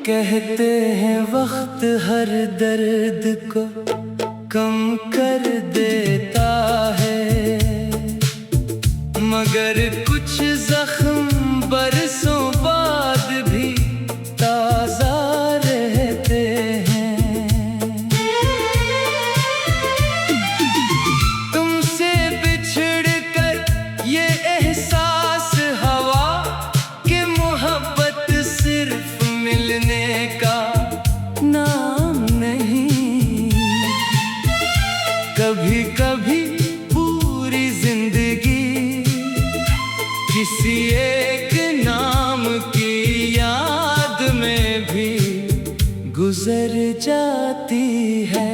कहते हैं वक्त हर दर्द को कम कर देता है, मगर कुछ जख्म बरसों बाद भी ताजा रहते हैं। तुमसे बिछड़ कर ये एहसास हवा कि मोहब्बत सिर्फ मिलने का नाम नहीं। कभी कभी पूरी जिंदगी किसी एक नाम की याद में भी गुजर जाती है।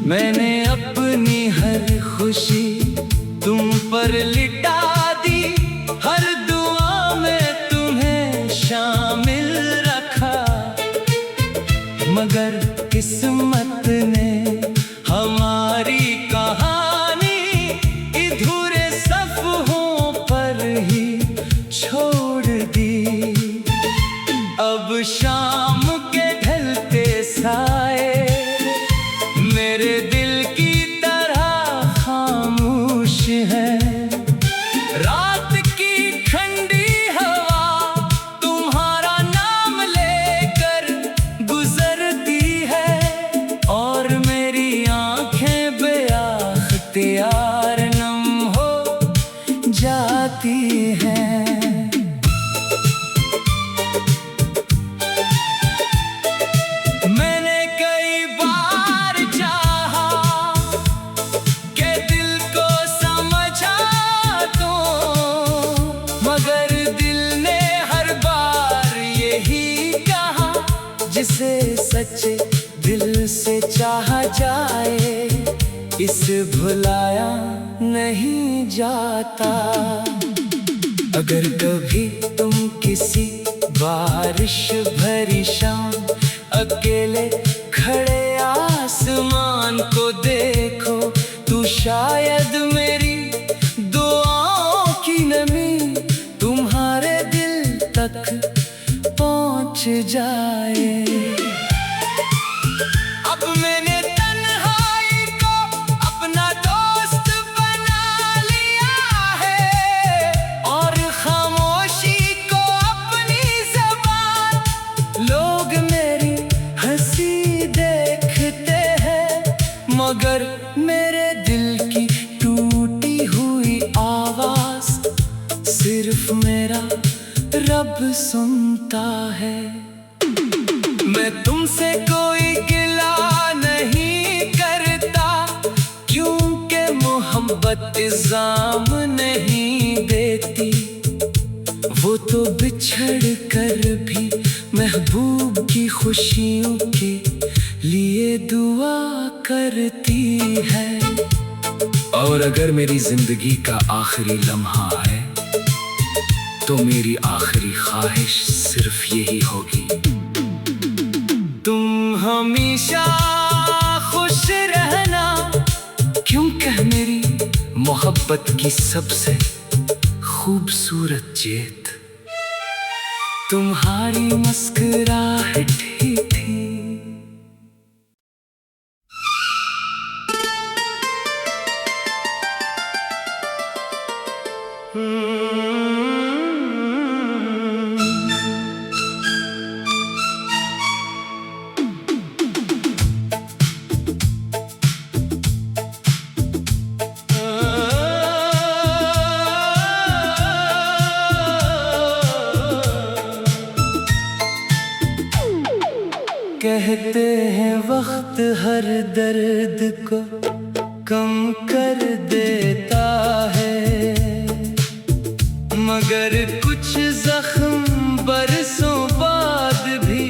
मैंने अपनी हर खुशी तुम पर लिटा दी, हर दुआ में तुम्हें शामिल रखा, मगर किस्मत ने हमारी कहानी अधूरे सफ़हों पर ही छोड़ दी। अब शाम के ढलते साए मेरे दिल की तरह खामोश है। रात की ठंडी हवा तुम्हारा नाम लेकर गुजरती है, और मेरी आंखें बेअख्तियार नम हो जाती हैं। मैंने कई बार चाहा कि दिल को समझा दूं, मगर दिल ने हर बार यही कहा, जिसे सच्चे दिल से चाहा जाए इसे भुलाया नहीं जाता। अगर कभी तुम किसी बारिश भरी शाम अकेले खड़े आसमान को देखो, तो शायद मेरी दुआओं की नमी तुम्हारे दिल तक पहुंच जाए। अब मैंने तन्हाई को अपना दोस्त बना लिया है, और खामोशी को अपनी ज़बान। लोग मेरी हंसी देखते हैं, मगर मेरे दिल की टूटी हुई आवाज़ सिर्फ मेरा रब सुनता है। मैं तुमसे कोई गिला नहीं करता, क्योंकि मोहब्बत इल्ज़ाम नहीं देती। वो तो बिछड़ कर भी महबूब की खुशियों के लिए दुआ करती है। और अगर मेरी जिंदगी का आखिरी लम्हा है, तो मेरी आखिरी ख्वाहिश सिर्फ यही होगी, तुम हमेशा खुश रहना, क्योंकि मेरी मोहब्बत की सबसे खूबसूरत जीत तुम्हारी मुस्कुराहट ही थी। कहते हैं वक्त हर दर्द को कम कर देता है, मगर कुछ जख्म बरसों बाद भी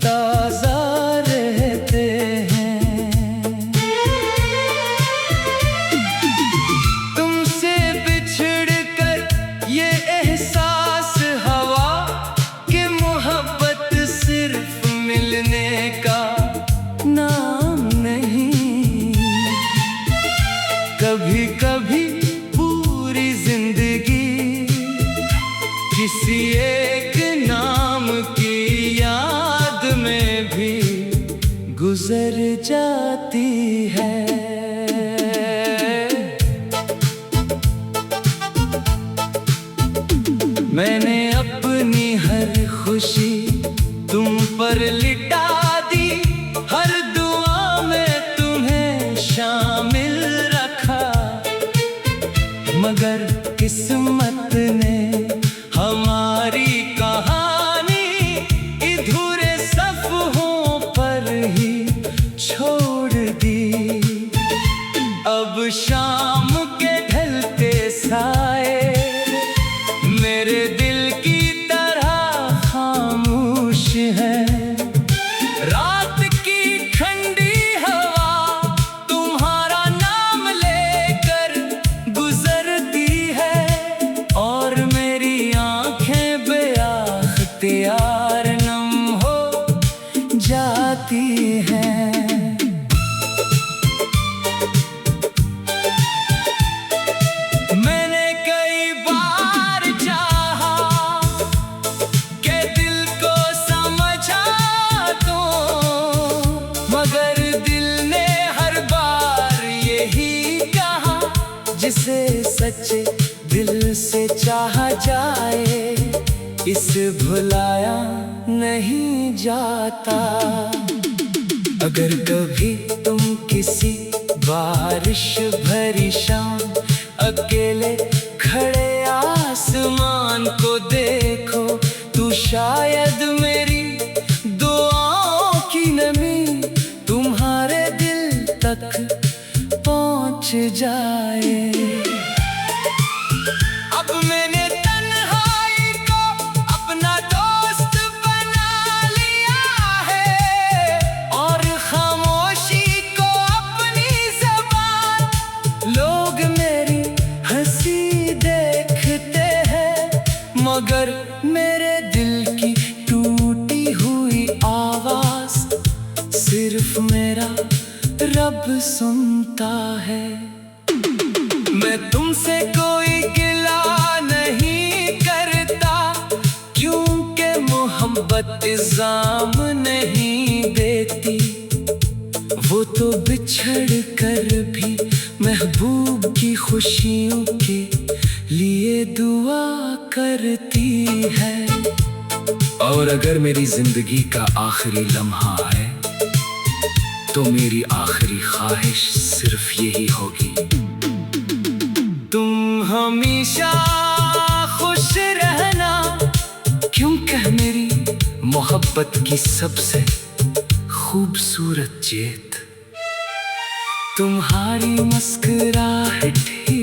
ताजा रहते किसी एक नाम की याद में भी गुजर जाती है। मैंने अपनी हर खुशी तुम पर लिटा दी, हर दुआ में तुम्हें शामिल रखा, मगर किस्मत ने हमारी कहानी अधूरे सफ़हों पर ही छोड़ दी। अब शाम के ढलते साए मेरे दिल की तरह खामोश है। रात की ठंडी हवा तुम्हारा नाम लेकर गुजरती है, और मेरी आंखें बेअख्तियार नम हो जाती हैं। जिसे सच्चे दिल से चाहा जाए, इसे भुलाया नहीं जाता। अगर कभी तुम किसी बारिश भरी शाम अकेले खड़े आसमान को देखो, तो शायद मेरी दुआओं की नमी तुम्हारे दिल तक पहुंच जाए। अब मैंने तन्हाई को अपना दोस्त बना लिया है, और खामोशी को अपनी ज़बान। लोग मेरी हंसी देखते हैं, मगर मेरे दिल की टूटी हुई आवाज़ सिर्फ मेरा रब सुनता है। मैं तुमसे कोई गिला नहीं करता, क्योंकि मोहब्बत इल्ज़ाम नहीं देती। वो तो बिछड़ कर भी महबूब की खुशियों के लिए दुआ करती है। और अगर मेरी जिंदगी का आखिरी लम्हा है, तो मेरी आखिरी ख्वाहिश सिर्फ यही होगी, तुम हमेशा खुश रहना, क्योंकि मेरी मोहब्बत की सबसे खूबसूरत जीत तुम्हारी मुस्कुराहट ही